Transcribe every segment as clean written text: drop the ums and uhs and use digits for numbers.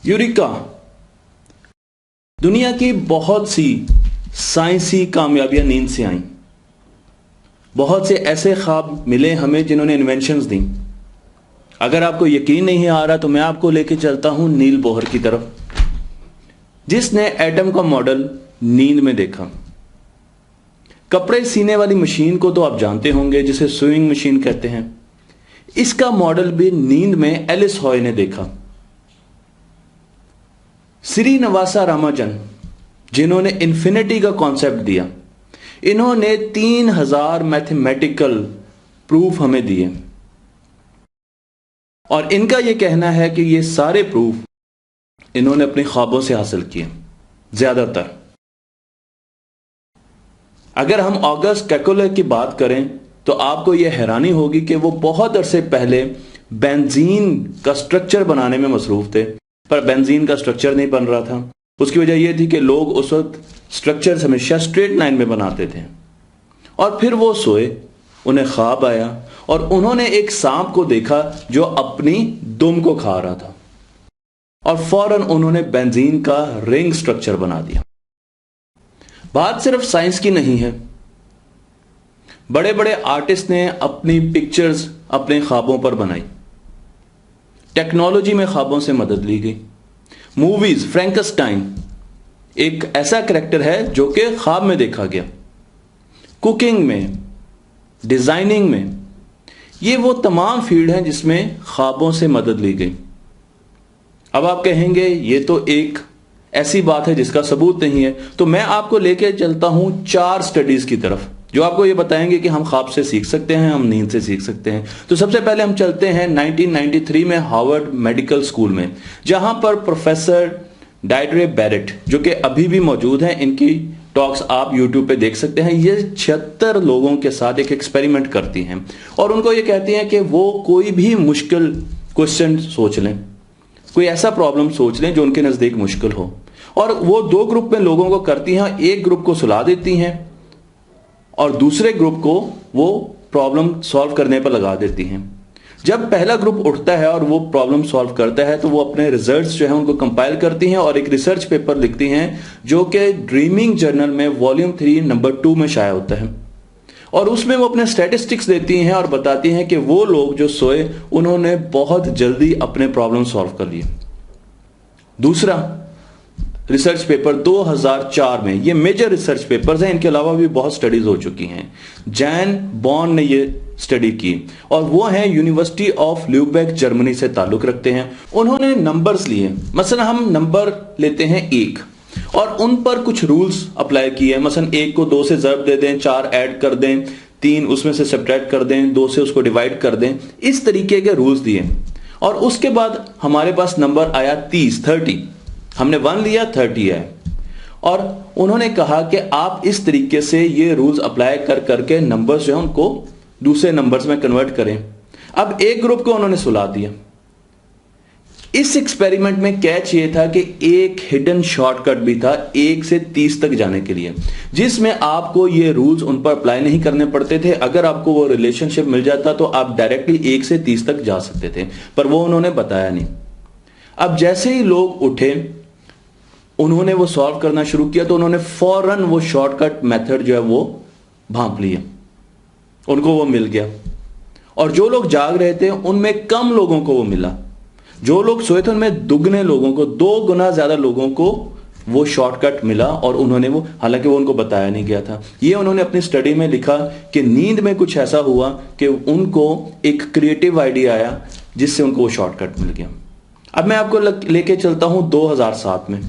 Eureka. दुनिया की बहुत सी साइंसी कामयाबियां नींद से आईं। बहुत से ऐसे ख्वाब मिले हमें जिन्होंने इन्वेंशंस दी। अगर आपको यकीन नहीं आ रहा तो मैं आपको लेके चलता हूं नील बोहर की तरफ, जिसने एटम का मॉडल नींद में देखा। कपड़े सीने वाली मशीन को तो आप जानते होंगे, जिसे स्विंग मशीन कहते हैं। इसका मॉडल भी नींद में एलिस हॉय ने देखा। श्रीनिवासा रामानुजन, जिन्होंने इन्फिनिटी का कॉन्सेप्ट दिया, इन्होंने 3000 मैथमेटिकल प्रूफ हमें दिए और इनका यह कहना है कि ये सारे प्रूफ इन्होंने अपने ख्वाबों से हासिल किए। ज्यादातर अगर हम ऑगस्ट केकुले की बात करें तो आपको यह हैरानी होगी कि वो बहुत अरसे पहले बेंजीन का स्ट्रक्चर बनाने में मसरूफ थे, पर बेंजीन का स्ट्रक्चर नहीं बन रहा था। उसकी वजह यह थी कि लोग उस वक्त स्ट्रक्चर हमेशा स्ट्रेट लाइन में बनाते थे। और फिर वो सोए, उन्हें ख्वाब आया और उन्होंने एक सांप को देखा जो अपनी दुम को खा रहा था, और फौरन उन्होंने बेंजीन का रिंग स्ट्रक्चर बना दिया। बात सिर्फ साइंस की नहीं है, बड़े बड़े आर्टिस्ट ने अपनी पिक्चर्स अपने ख्वाबों पर बनाई। टेक्नोलॉजी में ख्वाबों से मदद ली गई। मूवीज, फ्रैंकेनस्टाइन एक ऐसा कैरेक्टर है जो कि ख्वाब में देखा गया। कुकिंग में, डिजाइनिंग में, ये वो तमाम फील्ड हैं जिसमें ख्वाबों से मदद ली गई। अब आप कहेंगे ये तो एक ऐसी बात है जिसका सबूत नहीं है, तो मैं आपको लेके चलता हूं 4 स्टडीज की तरफ जो आपको ये बताएंगे कि हम ख्वाब से सीख सकते हैं, हम नींद से सीख सकते हैं। तो सबसे पहले हम चलते हैं 1993 में हार्वर्ड मेडिकल स्कूल में, जहां पर प्रोफेसर डाइड्रे बैरेट, जो कि अभी भी मौजूद हैं, इनकी टॉक्स आप यूट्यूब पे देख सकते हैं। ये 76 लोगों के साथ एक एक्सपेरिमेंट करती हैं और उनको ये कहती हैं कि वो कोई भी मुश्किल क्वेश्चन सोच लें, कोई ऐसा प्रॉब्लम सोच लें जो उनके नजदीक मुश्किल हो, और वो 2 ग्रुप में लोगों को करती हैं। एक ग्रुप को सुला देती हैं और दूसरे ग्रुप को वो प्रॉब्लम सॉल्व करने पर लगा देती हैं। जब पहला ग्रुप उठता है और वो प्रॉब्लम सॉल्व करता है तो वो अपने रिजल्ट्स जो है उनको कंपाइल करती हैं और एक रिसर्च पेपर लिखती हैं जो कि ड्रीमिंग जर्नल में वॉल्यूम 3 नंबर 2 में शाया होता है। और उसमें वो अपने स्टैटिस्टिक्स देती हैं और बताती हैं कि वो लोग जो सोए उन्होंने बहुत जल्दी अपने प्रॉब्लम सॉल्व कर लिए। दूसरा रिसर्च पेपर 2004 में, ये मेजर रिसर्च पेपर्स हैं, इनके अलावा भी बहुत स्टडीज हो चुकी हैं। जैन बॉन ने ये स्टडी की और वो हैं यूनिवर्सिटी ऑफ ल्यूबेक, जर्मनी से ताल्लुक रखते हैं। उन्होंने नंबर्स लिए, मसलन हम नंबर लेते हैं 1 और उन पर कुछ रूल्स अप्लाई किए। मसलन 1 को 2 से ज़र्ब दे दें, 4 ऐड कर दें, 3 उसमें से सब्ट्रैक्ट कर दें, 2 से उसको डिवाइड कर दें, इस तरीके के रूल्स दिए। और उसके बाद हमारे पास नंबर आया 30। हमने 1 लिया, 30 है, और उन्होंने कहा कि आप इस तरीके से ये रूल्स अप्लाई कर करके नंबर्स जो है उनको दूसरे नंबर्स में कन्वर्ट करें। अब एक ग्रुप को उन्होंने सुला दिया। इस एक्सपेरिमेंट में कैच ये था कि एक हिडन शॉर्टकट भी था 1 से 30 तक जाने के लिए, जिसमें आपको ये रूल्स उन पर अप्लाई नहीं करने पड़ते थे। अगर आपको वो रिलेशनशिप मिल जाता तो आप डायरेक्टली 1 से 30 तक जा सकते थे, पर वो उन्होंने बताया नहीं। अब जैसे ही लोग उठे, उन्होंने वो सॉल्व करना शुरू किया तो उन्होंने फौरन वो शॉर्टकट मेथड जो है वो भांप लिया, उनको वो मिल गया। और जो लोग जाग रहे थे उनमें कम लोगों को वो मिला, जो लोग सोए थे उनमें दुगने लोगों को, 2 गुना ज्यादा लोगों को वो शॉर्टकट मिला। और उन्होंने वो, हालांकि वो उनको बताया नहीं गया था, ये उन्होंने अपनी स्टडी में लिखा कि नींद में कुछ ऐसा हुआ कि उनको एक क्रिएटिव आइडिया आया जिससे उनको वो शॉर्टकट मिल गया। अब मैं आपको लेके चलता हूं 2007 में।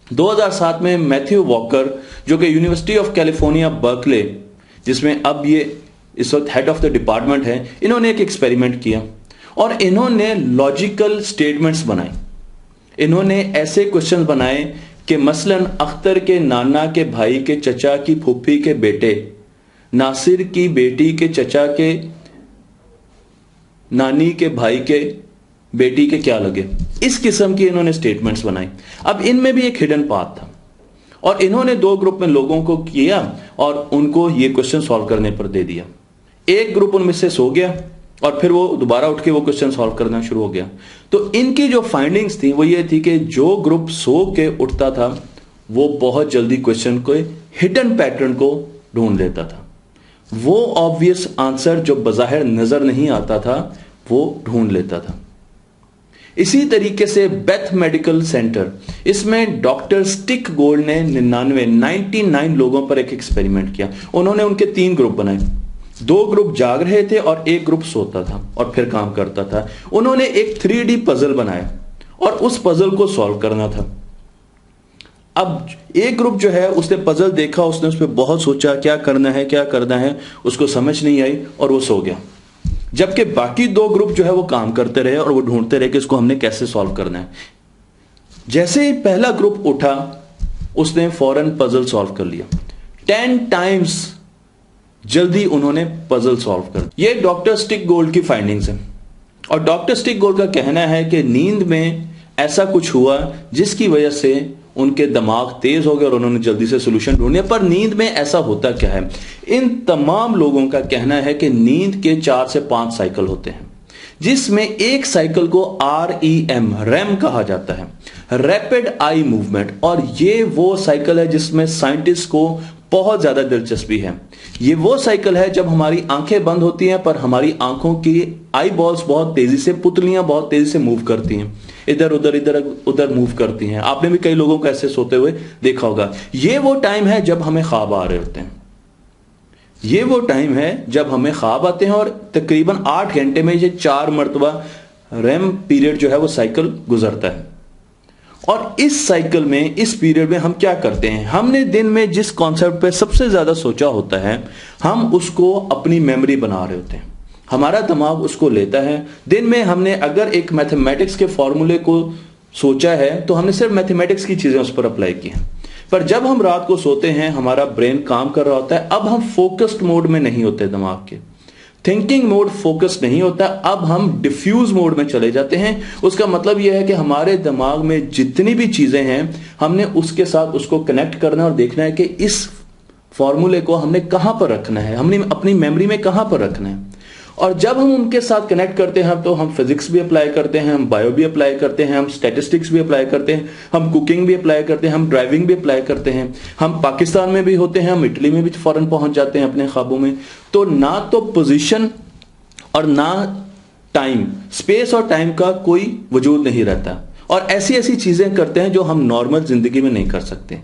2007 में मैथ्यू वॉकर, जो कि यूनिवर्सिटी ऑफ कैलिफोर्निया बर्कले, जिसमें अब ये इस वक्त हेड ऑफ द डिपार्टमेंट है, इन्होंने एक एक्सपेरिमेंट किया और इन्होंने लॉजिकल स्टेटमेंट्स बनाए। इन्होंने ऐसे क्वेश्चन बनाए कि मसलन अख्तर के नाना के भाई के चचा की फूफी के बेटे नासिर की बेटी के चचा के नानी के भाई के बेटी के क्या लगे। इस किस्म की इन्होंने स्टेटमेंट्स बनाई। अब इनमें भी एक हिडन पाथ था और इन्होंने 2 ग्रुप में लोगों को किया और उनको ये क्वेश्चन सॉल्व करने पर दे दिया। एक ग्रुप उनमें से सो गया और फिर वो दोबारा उठ के वो क्वेश्चन सॉल्व करना शुरू हो गया। तो इनकी जो फाइंडिंग्स थी वो ये थी कि जो ग्रुप सो के उठता था वो बहुत जल्दी क्वेश्चन को हिडन पैटर्न को ढूंढ लेता था, वो ऑब्वियस आंसर जो बज़ाहिर नजर नहीं आता था वो ढूंढ लेता था। इसी तरीके से बेथ मेडिकल सेंटर, इसमें डॉक्टर स्टिक गोल्ड ने 99 लोगों पर एक एक्सपेरिमेंट किया। उन्होंने उनके 3 ग्रुप बनाए, 2 ग्रुप जाग रहे थे और 1 ग्रुप सोता था और फिर काम करता था। उन्होंने एक 3D पजल बनाया और उस पजल को सॉल्व करना था। अब एक ग्रुप जो है उसने पजल देखा, उसने उस पर बहुत सोचा क्या करना है, उसको समझ नहीं आई और वो सो गया। जबकि बाकी 2 ग्रुप जो है वो काम करते रहे और वो ढूंढते रहे कि इसको हमने कैसे सॉल्व करना है। जैसे ही पहला ग्रुप उठा उसने फौरन पजल सॉल्व कर लिया, 10 टाइम्स जल्दी उन्होंने पजल सॉल्व कर। ये डॉक्टर स्टिक गोल्ड की फाइंडिंग्स हैं और डॉक्टर स्टिक गोल्ड का कहना है कि नींद में ऐसा कुछ हुआ जिसकी वजह से उनके दिमाग तेज हो गए और उन्होंने जल्दी से सोल्यूशन ढूंढ। पर नींद में ऐसा होता क्या है? इन तमाम लोगों का कहना है कि नींद के 4 से 5 साइकिल होते हैं, जिसमें एक साइकिल को REM कहा जाता है, रैपिड आई मूवमेंट। और ये वो साइकिल है जिसमें साइंटिस्ट को बहुत ज्यादा दिलचस्पी है। ये वो साइकिल है जब हमारी आंखें बंद होती हैं पर हमारी आंखों की आई बॉल्स बहुत तेजी से, पुतलियां बहुत तेजी से मूव करती हैं, इधर उधर मूव करती हैं। आपने भी कई लोगों को ऐसे सोते हुए देखा होगा। ये वो टाइम है जब हमें ख्वाब आ रहे होते हैं, ये वो टाइम है जब हमें ख्वाब आते हैं और तकरीबन 8 घंटे में ये 4 मरतबा रेम पीरियड जो है वो साइकिल गुजरता है। और इस साइकिल में, इस पीरियड में हम क्या करते हैं? हमने दिन में जिस कॉन्सेप्ट पे सबसे ज्यादा सोचा होता है हम उसको अपनी मेमोरी बना रहे होते हैं, हमारा दिमाग उसको लेता है। दिन में हमने अगर एक मैथमेटिक्स के फॉर्मूले को सोचा है तो हमने सिर्फ मैथमेटिक्स की चीजें उस पर अप्लाई की हैं। पर जब हम रात को सोते हैं हमारा ब्रेन काम कर रहा होता है, अब हम फोकस्ड मोड में नहीं होते, दिमाग के थिंकिंग मोड फोकस नहीं होता, अब हम डिफ्यूज मोड में चले जाते हैं। उसका मतलब यह है कि हमारे दिमाग में जितनी भी चीजें हैं हमने उसके साथ उसको कनेक्ट करना और देखना है कि इस फॉर्मूले को हमने कहां पर रखना है, हमने अपनी मेमोरी में कहां पर रखना है। और जब हम उनके साथ कनेक्ट करते हैं तो हम फिजिक्स भी अप्लाई करते हैं, हम बायो भी अप्लाई करते हैं, हम स्टैटिस्टिक्स भी अप्लाई करते हैं, हम कुकिंग भी अप्लाई करते हैं, हम ड्राइविंग भी अप्लाई करते हैं। हम पाकिस्तान में भी होते हैं, हम इटली में भी फौरन पहुंच जाते हैं अपने ख्वाबों में। तो ना तो पोजीशन और ना टाइम, स्पेस और टाइम का कोई वजूद नहीं रहता और ऐसी ऐसी चीजें करते हैं जो हम नॉर्मल जिंदगी में नहीं कर सकते।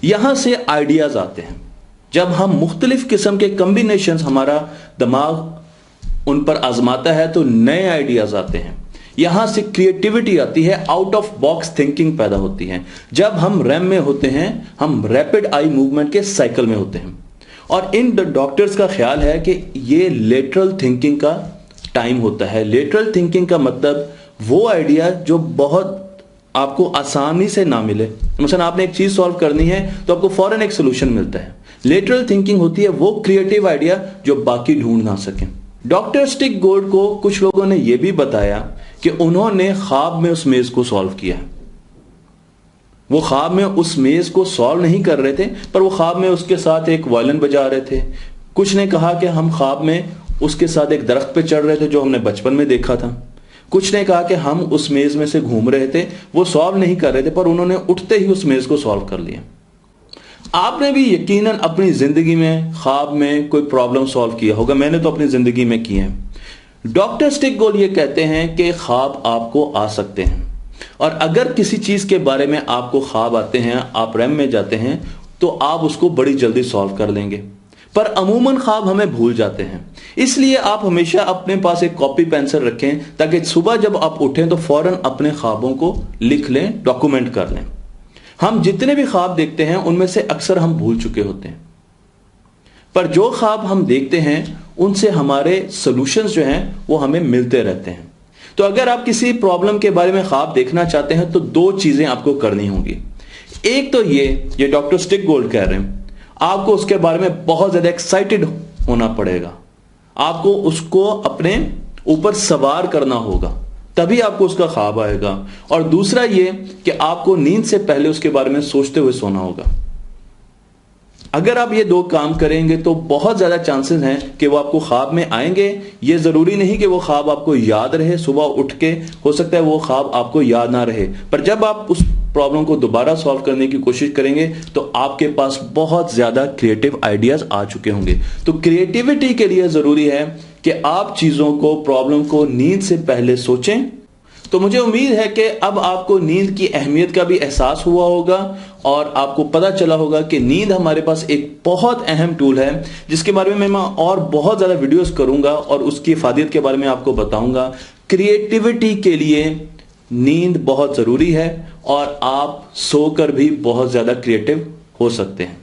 यहां से आइडियाज आते हैं। जब हम मुख्तलिफ किस्म के कॉम्बिनेशंस हमारा दिमाग उन पर आजमाता है तो नए आइडियाज आते हैं, यहां से क्रिएटिविटी आती है, आउट ऑफ बॉक्स थिंकिंग पैदा होती है। जब हम रैम में होते हैं हम रैपिड आई मूवमेंट के साइकिल में होते हैं। और इन डॉक्टर्स का ख्याल है कि ये लेटरल थिंकिंग का टाइम होता है। लेटरल थिंकिंग का मतलब वो आइडिया जो बहुत आपको आसानी से ना मिले। مثلا आपने एक चीज सॉल्व करनी है तो आपको फौरन एक सोल्यूशन मिलता है। लेटरल थिंकिंग होती है वो क्रिएटिव आइडिया जो बाकी ढूंढ ना सकें। डॉक्टर स्टिक गोल्ड को कुछ लोगों ने यह भी बताया कि उन्होंने ख्वाब में उस मेज को सॉल्व किया। वो ख्वाब में उस मेज को सॉल्व नहीं कर रहे थे पर वो ख्वाब में उसके साथ एक वायलिन बजा रहे थे। कुछ ने कहा कि हम ख्वाब में उसके साथ एक दरख्त पे चढ़ रहे थे जो हमने बचपन में देखा था। कुछ ने कहा कि हम उस मेज में से घूम रहे थे, वो सॉल्व नहीं कर रहे थे पर उन्होंने उठते ही उस मेज को सॉल्व कर लिया। आपने भी यकीनन अपनी जिंदगी में ख्वाब में कोई प्रॉब्लम सॉल्व किया होगा, मैंने तो अपनी जिंदगी में किया है। डॉक्टर स्टिक गोल्ड ये कहते हैं कि ख्वाब आपको आ सकते हैं और अगर किसी चीज के बारे में आपको ख्वाब आते हैं, आप रैम में जाते हैं तो आप उसको बड़ी जल्दी सॉल्व कर लेंगे। पर अमूमन ख्वाब हमें भूल जाते हैं, इसलिए आप हमेशा अपने पास एक कॉपी पेंसिल रखें ताकि सुबह जब आप उठें तो फौरन अपने ख्वाबों को लिख लें, डॉक्यूमेंट कर लें। हम जितने भी ख्वाब देखते हैं उनमें से अक्सर हम भूल चुके होते हैं, पर जो ख्वाब हम देखते हैं उनसे हमारे सॉल्यूशंस जो हैं वो हमें मिलते रहते हैं। तो अगर आप किसी प्रॉब्लम के बारे में ख्वाब देखना चाहते हैं तो 2 चीजें आपको करनी होंगी। एक तो ये डॉक्टर स्टिक गोल्ड कह रहे हैं, आपको उसके बारे में बहुत ज्यादा एक्साइटेड होना पड़ेगा, आपको उसको अपने ऊपर सवार करना होगा, तभी आपको उसका ख्वाब आएगा। और दूसरा ये कि आपको नींद से पहले उसके बारे में सोचते हुए सोना होगा। اگر آپ یہ 2 کام کریں گے تو بہت زیادہ چانسز ہیں کہ وہ آپ کو خواب میں آئیں گے. یہ ضروری نہیں کہ وہ خواب آپ کو یاد رہے. صبح اٹھ کے ہو سکتا ہے وہ خواب آپ کو یاد نہ رہے, پر جب آپ اس پرابلم کو دوبارہ سالو کرنے کی کوشش کریں گے تو آپ کے پاس بہت زیادہ کریٹو آئیڈیاز آ چکے ہوں گے. تو کریٹیوٹی کے لیے ضروری ہے کہ آپ چیزوں کو, پرابلم کو نیند سے پہلے سوچیں. تو مجھے امید ہے کہ اب آپ کو نیند کی اہمیت کا بھی احساس ہوا ہوگا اور آپ کو پتا چلا ہوگا کہ نیند ہمارے پاس ایک بہت اہم ٹول ہے جس کے بارے میں اور بہت زیادہ ویڈیوز کروں گا اور اس کی افادیت کے بارے میں آپ کو بتاؤں گا. کریٹیوٹی کے لیے نیند بہت ضروری ہے اور آپ سو کر بھی بہت زیادہ کریٹو ہو سکتے ہیں.